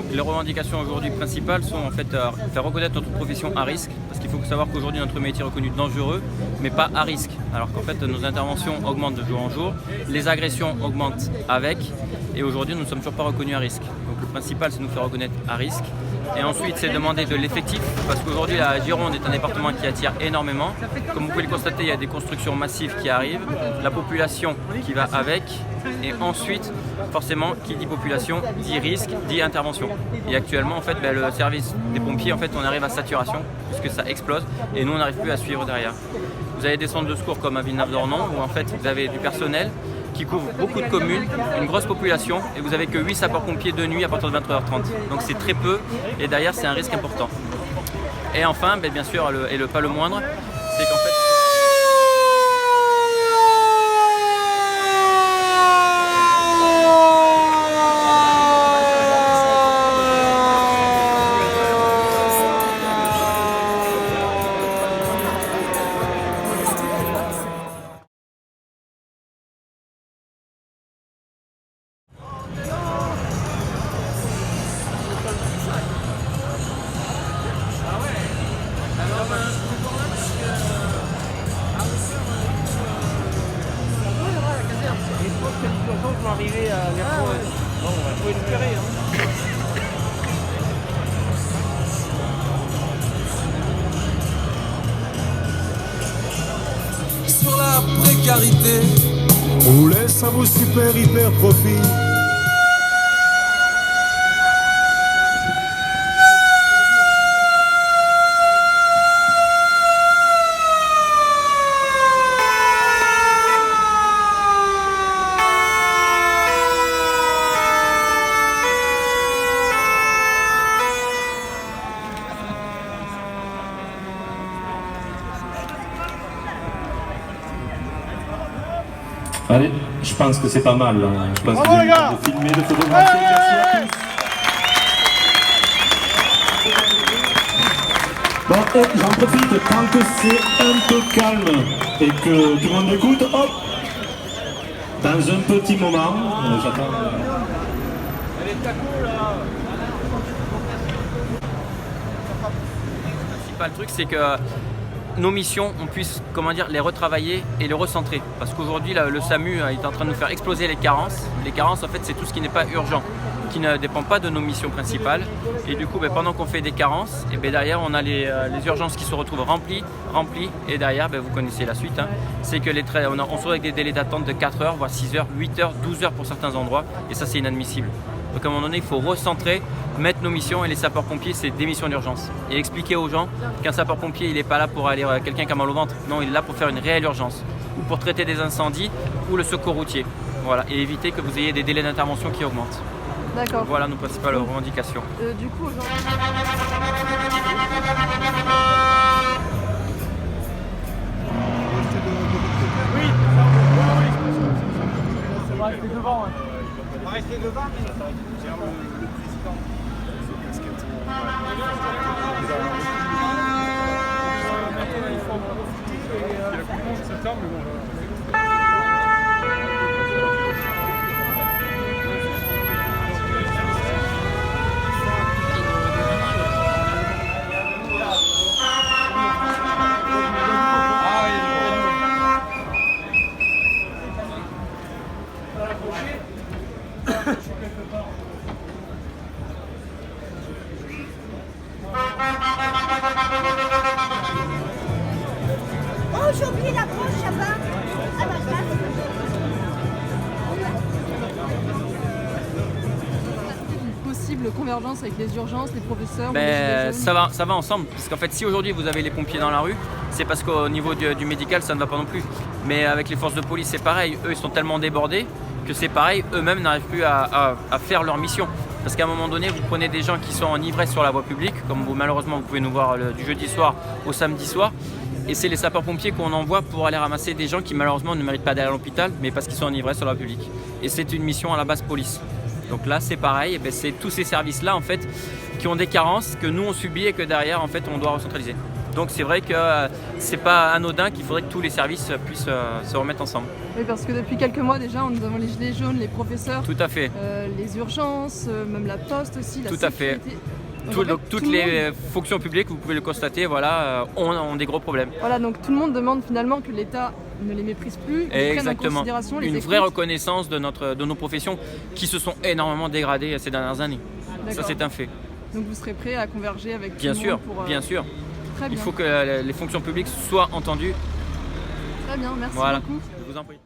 Les revendications aujourd'hui principales sont en fait faire reconnaître notre profession à risque, parce qu'il faut savoir qu'aujourd'hui notre métier est reconnu dangereux, mais pas à risque, alors qu'en fait nos interventions augmentent de jour en jour, les agressions augmentent avec, et aujourd'hui nous ne sommes toujours pas reconnus à risque. Donc le principal c'est de nous faire reconnaître à risque, et ensuite c'est demander de l'effectif, parce qu'aujourd'hui la Gironde est un département qui attire énormément. Comme vous pouvez le constater, il y a des constructions massives qui arrivent, la population qui va avec, et ensuite forcément qui dit population dit risque, dit intervention. Et actuellement en fait le service des pompiers, en fait on arrive à saturation puisque ça explose et nous on n'arrive plus à suivre derrière. Vous avez des centres de secours comme à Villeneuve-d'Ornon où en fait vous avez du personnel qui couvre beaucoup de communes, une grosse population, et vous avez que 8 sapeurs-pompiers de nuit à partir de 23h30. Donc c'est très peu et derrière c'est un risque important. Et enfin, bien sûr, pas le moindre, c'est qu'en fait arriver à bon, il faut espérer. Sur la précarité, on laisse à vos super hyper profits. Allez, je pense que c'est pas mal. Je pense que vous avez de filmer, de photographier. Merci à tous. Bon, j'en profite, tant que c'est un peu calme et que tout le monde écoute, hop, dans un petit moment, j'attends. Le truc c'est que nos missions, on puisse les retravailler et les recentrer. Parce qu'aujourd'hui, le SAMU est en train de nous faire exploser les carences. Les carences, en fait, c'est tout ce qui n'est pas urgent, qui ne dépend pas de nos missions principales. Et du coup, pendant qu'on fait des carences, et derrière, on a les urgences qui se retrouvent remplies. Et derrière, vous connaissez la suite. C'est que on se retrouve avec des délais d'attente de 4 heures, voire 6 heures, 8 heures, 12 heures pour certains endroits. Et ça, c'est inadmissible. Donc à un moment donné, il faut recentrer, mettre nos missions, et les sapeurs-pompiers, c'est des missions d'urgence. Et expliquer aux gens qu'un sapeur-pompier, il n'est pas là pour aller quelqu'un qui a mal au ventre. Non, il est là pour faire une réelle urgence, ou pour traiter des incendies, ou le secours routier. Voilà, et éviter que vous ayez des délais d'intervention qui augmentent. D'accord. Voilà nos principales revendications. Du coup, aujourd'hui... Oui, on va rester devant. On va rester devant, mais le président. Il faut en profiter et la coupe de septembre, mais bon. Oh, j'ai oublié la broche là-bas, à ma place. Une possible convergence avec les urgences, les professeurs... Ça va ensemble, parce qu'en fait, si aujourd'hui vous avez les pompiers dans la rue, c'est parce qu'au niveau du médical, ça ne va pas non plus. Mais avec les forces de police, c'est pareil. Eux, ils sont tellement débordés que c'est pareil, eux-mêmes n'arrivent plus à faire leur mission. Parce qu'à un moment donné, vous prenez des gens qui sont en ivresse sur la voie publique, comme malheureusement vous pouvez nous voir du jeudi soir au samedi soir, Et c'est les sapeurs-pompiers qu'on envoie pour aller ramasser des gens qui malheureusement ne méritent pas d'aller à l'hôpital, mais parce qu'ils sont enivrés sur la voie publique. Et c'est une mission à la base police. Donc là c'est pareil, c'est tous ces services-là en fait qui ont des carences que nous on subit et que derrière en fait on doit recentraliser. Donc c'est vrai que c'est pas anodin qu'il faudrait que tous les services puissent se remettre ensemble. Oui, parce que depuis quelques mois déjà, nous avons les gilets jaunes, les professeurs, Tout à fait. les urgences, même la poste aussi, la Tout à fait. sécurité. Donc, en fait, Toutes tout le les monde- fonctions publiques, vous pouvez le constater, voilà, ont des gros problèmes. Voilà, donc tout le monde demande finalement que l'État ne les méprise plus, qu'ils prennent en Exactement. considération, les Une écoute. vraie reconnaissance de nos professions qui se sont énormément dégradées ces dernières années. Ça D'accord. c'est un fait. Donc vous serez prêt à converger avec Bien tout le sûr, monde pour... bien sûr. Très bien, Il faut que les fonctions publiques soient entendues. très bien, merci Voilà. beaucoup. Je vous en prie.